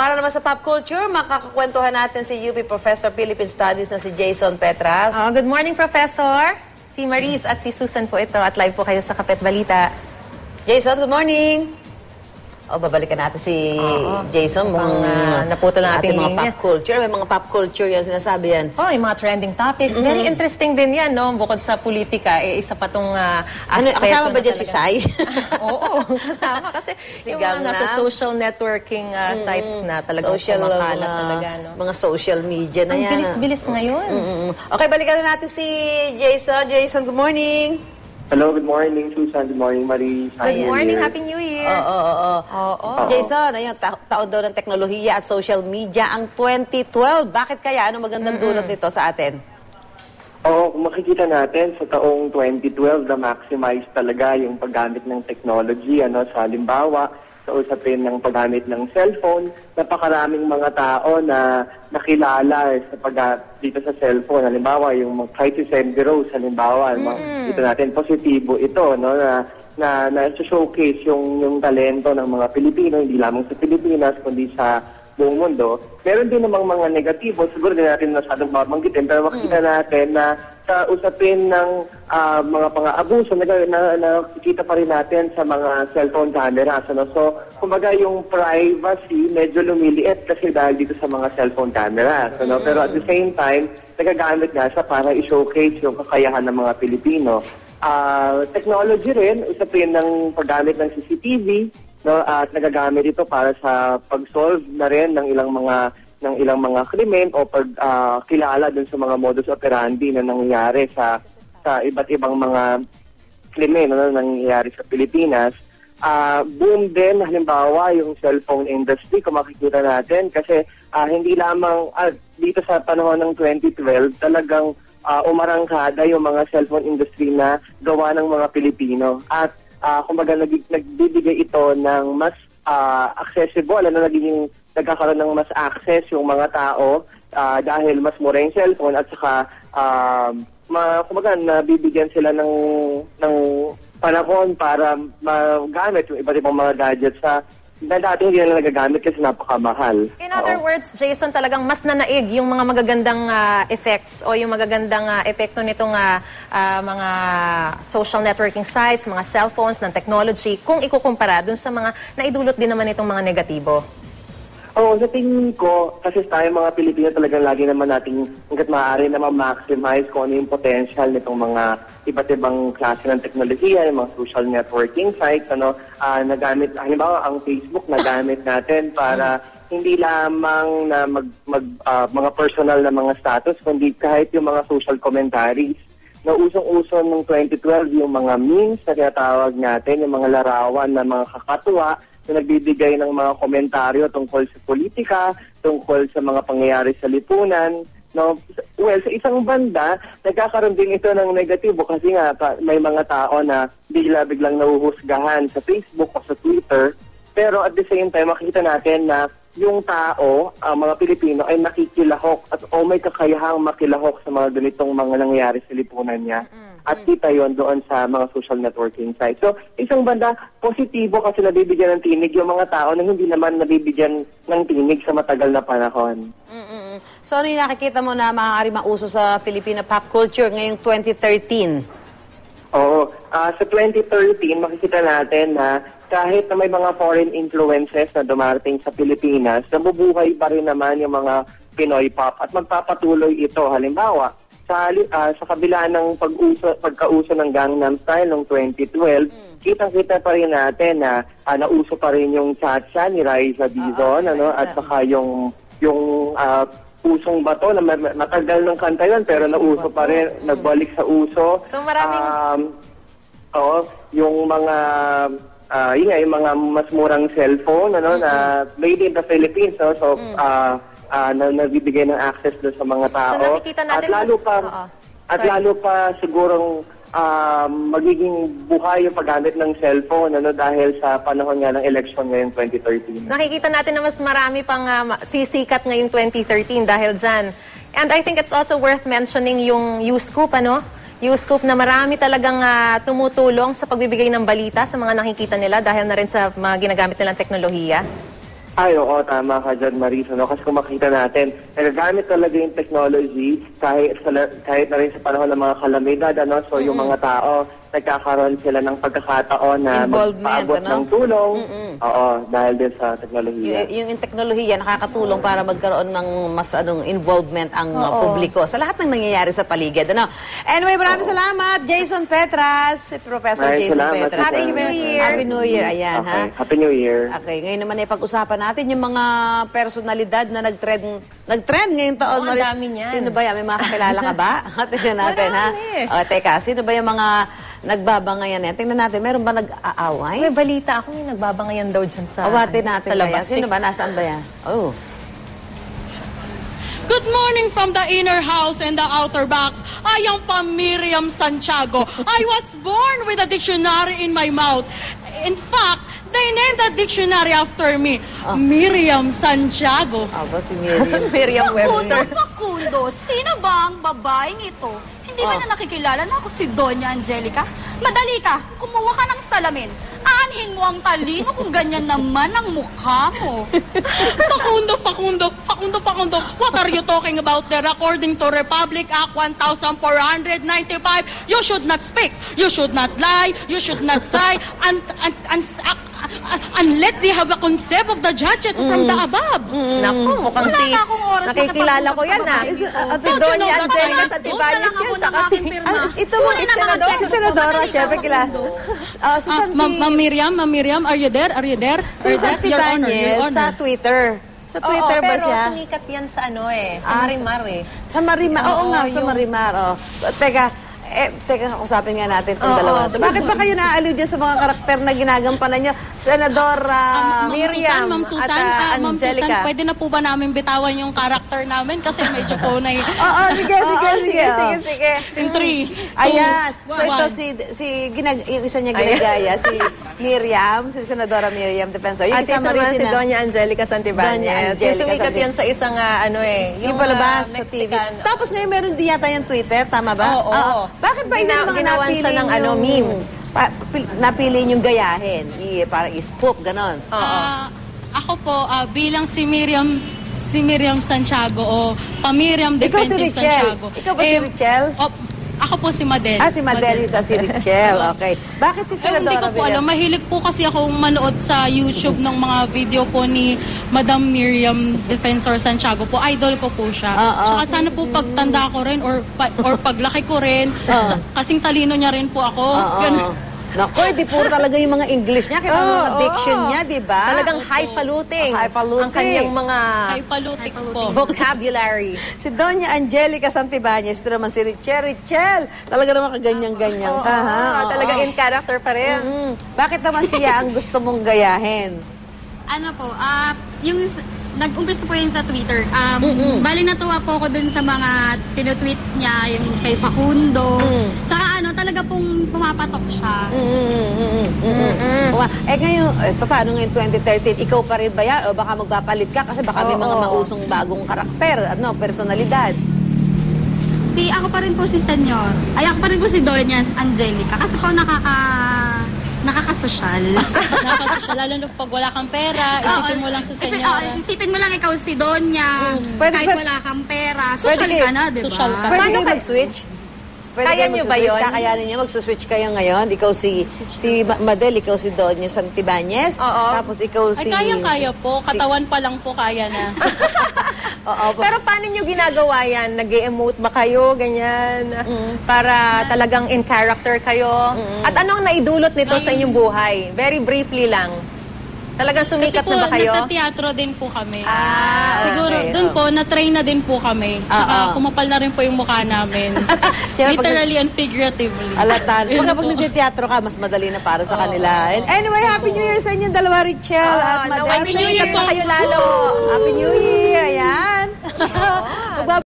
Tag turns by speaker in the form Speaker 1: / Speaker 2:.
Speaker 1: para naman sa pop culture, makakakwentuhan natin si UP Professor Philippine Studies na si Jason Petras.
Speaker 2: Good morning, Professor. Si Maris at si Susan po ito at live po kayo sa Kapit Balita.
Speaker 1: Jason, good morning. Babalikan natin si Jason.
Speaker 2: Naputol na ating
Speaker 1: mga pop culture. May mga pop culture yan, sinasabi yan.
Speaker 2: Yung mga trending topics. Very interesting din yan, no? Bukod sa politika, isa pa tong aspect.
Speaker 1: Kasama ba dyan si Sai?
Speaker 2: Oo, kasama. Kasi yung mga nasa social networking sites na talagang kumakalat talaga, no?
Speaker 1: Mga social media na yan.
Speaker 2: Ang bilis-bilis ngayon.
Speaker 1: Okay, balikan na natin si Jason. Jason, good morning.
Speaker 3: Hello, good morning, Susan. Good morning, Marie.
Speaker 2: Good morning, Happy New Year.
Speaker 1: Jason, ayun, taon daw ng teknolohiya at social media ang 2012. Bakit kaya? Ano magandang dulot nito sa atin?
Speaker 3: Kung makikita natin sa taong 2012 na maximize talaga yung paggamit ng technology, sa halimbawa, sa usapin ng paggamit ng cellphone, napakaraming mga tao na nakilala dito sa cellphone. Halimbawa, yung kahit si Sandy Rose, halimbawa, dito natin, positibo ito, no, na showcase yung talento ng mga Pilipino, hindi lamang sa Pilipinas, kundi sa buong mundo. Meron din namang mga negatibo, siguro din natin masyadong mabanggitin, pero makikita natin na sa usapin ng mga pang-aabuso, nakikita pa rin natin sa mga cellphone cameras. So, kumbaga yung privacy medyo lumiliit kasi dahil dito sa mga cellphone cameras. Pero at the same time, nagagamit nga siya para i-showcase yung kakayahan ng mga Pilipino. Technology rin, usapin ng paggamit ng CCTV, at nagagamit ito para sa pag-solve na rin ng ilang mga krimen o pagkilala dun sa mga modus operandi na nangyayari sa iba't ibang mga krimen na nangyayari sa Pilipinas. Boom din, halimbawa, yung cellphone industry, kung makikita natin, kasi hindi lamang dito sa panahon ng 2012, talagang umarangkada yung mga cellphone industry na gawa ng mga Pilipino. At kumbaga nagbibigay ito ng mas accessible, nagkakaroon ng mas access yung mga tao dahil mas mura yung cellphone at saka kumbaga nabibigyan sila ng panahon para magamit yung iba't ibang mga gadgets na dati hindi na nagagamit kasi napakamahal.
Speaker 2: In other words, Jason, talagang mas nanaig yung mga magagandang effects o yung magagandang epekto nitong mga social networking sites, mga cellphones, ng technology, kung ikukumpara dun sa mga naidulot din naman itong mga negatibo.
Speaker 3: Sa tingin ko, kasi tayo mga Pilipino talagang lagi naman natin hanggat maaari na ma-maximize kung ano yung potential nitong mga iba't ibang klase ng teknolohiya, yung mga social networking sites, nagamit, halimbawa ang Facebook nagamit natin para hindi lamang na mga personal na mga status, kundi kahit yung mga social commentaries. Na usong-uso ng 2012 yung mga memes na tinatawag natin, yung mga larawan na mga kakatuwa, na nagbibigay ng mga komentaryo tungkol sa politika, tungkol sa mga pangyayari sa lipunan. Well, sa isang banda, nagkakaroon din ito ng negatibo kasi nga may mga tao na biglang nahuhusgahan sa Facebook o sa Twitter. Pero at the same time, makikita natin na yung tao, mga Pilipino, ay nakikilahok at may kakayahang makilahok sa mga ganitong mga nangyayari sa lipunan niya. At kita yon doon sa mga social networking sites. So, isang banda, positibo kasi nabibigyan ng tinig yung mga tao na hindi naman nabibigyan ng tinig sa matagal na panahon.
Speaker 1: So, ano yung nakikita mo na maaari mauso sa Filipino pop culture ngayong 2013?
Speaker 3: Sa 2013, makikita natin na kahit na may mga foreign influences na dumarating sa Pilipinas, nabubuhay pa rin naman yung mga Pinoy pop at magpapatuloy ito. Halimbawa, sa kabila ng pagkauso ng Gangnam Style noong 2012, kitang-kita pa rin natin na nauso pa rin yung Cha-Cha ni Raisa Dizon, at saka yung Pusong Bato na matagal ng kanta yun, pero nauso pa rin, nagbalik sa uso.
Speaker 2: So maraming...
Speaker 3: yung mga yung mga mas murang cellphone na made in the Philippines, so nagbibigay ng access doon sa mga tao.
Speaker 2: So nakikita natin
Speaker 3: lalo pa sigurong magiging buhay yung paggamit ng cellphone dahil sa panahon nga ng election ngayong 2013.
Speaker 2: Nakikita natin na mas marami pang sisikat ngayong 2013 dahil dyan. And I think it's also worth mentioning yung U-Scoop, U-Scoop na marami talagang tumutulong sa pagbibigay ng balita sa mga nakikita nila dahil na rin sa mga ginagamit nilang teknolohiya.
Speaker 3: Ay, oo, tama ka dyan, Marisa. No? Kasi kung makita natin, nagagamit talaga yung technology kahit na rin sa panahon ng mga kalamidad. Ano? So, yung mga tao, nagkakaroon sila ng pagkakataon na
Speaker 1: Involvement,
Speaker 3: magpaabot
Speaker 1: ano?
Speaker 3: ng tulong. Oo, dahil din sa teknolohiya.
Speaker 1: Yung teknolohiya nakakatulong para magkaroon ng mas involvement ang publiko sa lahat ng nangyayari sa paligid. Ano? Anyway, maraming salamat, Jason Petras, si Professor
Speaker 3: Maraming
Speaker 1: Jason
Speaker 3: salamat,
Speaker 1: Petras.
Speaker 2: Happy New Year!
Speaker 1: Happy New Year, ayan
Speaker 3: Okay,
Speaker 1: ha.
Speaker 3: Happy New Year.
Speaker 1: Okay, ngayon naman ay pag-usapan natin yung mga personalidad na nag-trend ngayong taon.
Speaker 2: Oo, ang
Speaker 1: Maris.
Speaker 2: dami niyan.
Speaker 1: Sino ba yan? May mga kakilala ka ba? Tingnan natin, ha?
Speaker 2: Marami.
Speaker 1: O, teka, sino ba yung mga nagbabangayan yan? Tingnan natin, meron ba nag-aaway?
Speaker 2: May balita ako, may nagbabangayan daw dyan sa,
Speaker 1: Awatin natin
Speaker 2: sa labas.
Speaker 1: kaya. Sino ba? Nasaan ba yan? Oh.
Speaker 4: Good morning from the inner house and the outer box. I am pa Miriam Santiago. I was born with a dictionary in my mouth. In fact, they named the dictionary after me. Miriam Santiago.
Speaker 1: Aba, si Miriam.
Speaker 2: Miriam Webster.
Speaker 5: Facundo, sino ba ang babaeng ito? Hindi ba na nakikilala na ako si Doña Angelica? Madali ka, kumuha ka ng salamin. Aanhin mo ang talino kung ganyan naman ang mukha mo.
Speaker 4: Facundo. What are you talking about there? According to Republic Act 1495, you should not speak. You should not lie. You should not lie. Unless they have a concept of the judges from the above.
Speaker 2: Naku, mukhang
Speaker 5: Wala na akong oras
Speaker 2: nakikilala ko yan, ha?
Speaker 5: makipag-usap sa babae
Speaker 2: Si
Speaker 5: dito.
Speaker 2: Doña
Speaker 4: Don't you know that
Speaker 2: Angelica
Speaker 4: I
Speaker 2: sa
Speaker 4: was
Speaker 2: Tibañez
Speaker 5: lang ako
Speaker 2: yan,
Speaker 5: ng
Speaker 2: saka si...
Speaker 5: aking pirma.
Speaker 1: Ito mo,
Speaker 5: Kunin ang mga
Speaker 1: si
Speaker 5: check.
Speaker 1: Senadora,
Speaker 5: Madali ka,
Speaker 1: syempre kilala.
Speaker 5: Facundo.
Speaker 1: Si Santi,
Speaker 4: Ma'am Miriam, are you there? Are you there?
Speaker 1: si Santi
Speaker 4: Your Honor,
Speaker 1: Banyes
Speaker 4: Your
Speaker 1: sa
Speaker 4: Honor.
Speaker 1: Twitter. Sa Twitter
Speaker 2: Oo,
Speaker 1: ba
Speaker 2: pero
Speaker 1: siya?
Speaker 2: sumikat yan sa sa Marimar eh.
Speaker 1: Sa Marimar. Oo nga, sa Marimar. Oh. Teka, usapin nga natin itong dalawa. Bakit ba kayo naaaliw dyan sa mga karakter na ginagampanan niyo? Senadora
Speaker 2: Miriam
Speaker 4: Ma'am
Speaker 2: at,
Speaker 4: Susan, Ma'am
Speaker 2: Angelica.
Speaker 4: Susan, pwede na po ba namin bitawan yung karakter namin? Kasi medyo po na
Speaker 1: Oo, sige.
Speaker 2: Sige.
Speaker 4: In 3, 2,
Speaker 1: Ayan. So ito
Speaker 4: 1.
Speaker 1: yung isa niya ginagaya, si Miriam, si Senadora Miriam Defensor. Yung
Speaker 2: At
Speaker 1: isa
Speaker 2: isa naman si
Speaker 1: Maricina.
Speaker 2: Doña Angelica
Speaker 1: Doña
Speaker 2: Santibáñez.
Speaker 1: Angelica
Speaker 2: Yung sumikat
Speaker 1: Santibáñez.
Speaker 2: yan sa isang
Speaker 1: Yung palabas sa TV.
Speaker 2: Mexican.
Speaker 1: Tapos ngayon meron din yata yung Twitter, tama ba?
Speaker 2: Oo.
Speaker 1: Bakit ba yun yung mga
Speaker 2: Ginawan siya ng
Speaker 1: napili
Speaker 2: memes.
Speaker 1: napili yung gayahin? Parang spoof, ganon.
Speaker 4: Ako po, bilang si Miriam Santiago o Pamiriam
Speaker 1: Ikaw si
Speaker 4: Defensive
Speaker 1: Richel.
Speaker 4: Santiago.
Speaker 1: Ikaw ba si Richel?
Speaker 4: Ako po si Madel.
Speaker 1: Si Madel yung sa si Richel. Okay. Bakit si
Speaker 4: Hindi ko
Speaker 1: Senadora
Speaker 4: po alam. Mahilig po kasi akong manood sa YouTube ng mga video po ni Madam Miriam Defensor Santiago po. Idol ko po siya. Tsaka sana po pagtanda ko rin or paglaki ko rin. Kasing talino niya rin po ako. Ganun.
Speaker 1: Naku, di puro talaga yung mga English niya. Kita mo mga diction niya, di ba?
Speaker 2: Talagang highfalutin.
Speaker 1: Highfalutin.
Speaker 2: Ang kanyang mga
Speaker 4: Ay, palutik po.
Speaker 2: vocabulary.
Speaker 1: Si Doña Angelica Santibáñez, ito naman si Richel. Talaga naman kaganyan-ganyan ka, ha? Oo.
Speaker 2: Talaga in character pa rin.
Speaker 1: Bakit naman siya ang gusto mong gayahin?
Speaker 5: Ano po, yung nag-umpisa po yun sa Twitter. Bali natuwa po ako dun sa mga tinutweet niya, yung kay Facundo. Tsaka talaga pong pumapatok siya.
Speaker 1: Ngayon, paano ngayon 2013? Ikaw pa rin ba yan? O baka magpapalit ka? Kasi baka may mga mausong bagong karakter, personalidad.
Speaker 5: Ako pa rin po si Senyor. Ako pa rin po si Doña Angelica. Kasi po nakakasosyal.
Speaker 4: Nakakasosyal. Lalo na pag wala kang pera, isipin mo lang sa senyora.
Speaker 5: Isipin mo lang ikaw si Doña.
Speaker 1: Kahit
Speaker 5: wala kang pera. Social ka na, di ba?
Speaker 4: Social ka.
Speaker 1: Pwede
Speaker 2: Paano
Speaker 1: kayo
Speaker 2: kayo-
Speaker 1: mag-switch? Pwede
Speaker 2: Kaya
Speaker 1: kayo
Speaker 2: niyo ba
Speaker 1: mag-switch?
Speaker 2: yun?
Speaker 1: Kakayanin niyo, mag-switch kayo ngayon. Ikaw si Madel, ikaw si Doña Santibáñez.
Speaker 2: Oo.
Speaker 1: Tapos ikaw
Speaker 4: Ay,
Speaker 1: si...
Speaker 4: kaya po. Katawan pa lang po kaya na.
Speaker 1: Oo.
Speaker 2: Pero paano nyo ginagawa yan? Nag-e-emote ba kayo? Ganyan? Para talagang in character kayo? At anong naidulot nito sa inyong buhay? Very briefly lang. Talagang
Speaker 4: Kasi
Speaker 2: sumikat
Speaker 4: po,
Speaker 2: na ba kayo?
Speaker 4: nagtateatro din po kami. Siguro,
Speaker 1: okay.
Speaker 4: doon po, na-train na din po kami. Tsaka kumapal na rin po yung mukha namin.
Speaker 1: Siyempre,
Speaker 4: Literally and figuratively.
Speaker 1: Alatan.
Speaker 4: Yun
Speaker 1: Pag
Speaker 4: po.
Speaker 1: nagteteatro ka, mas madali na para sa kanila. And anyway, Happy New Year sa inyong dalawa, Richel at Madel.
Speaker 2: Happy New Year po kayo lalo!
Speaker 1: Happy New Year! Ayan.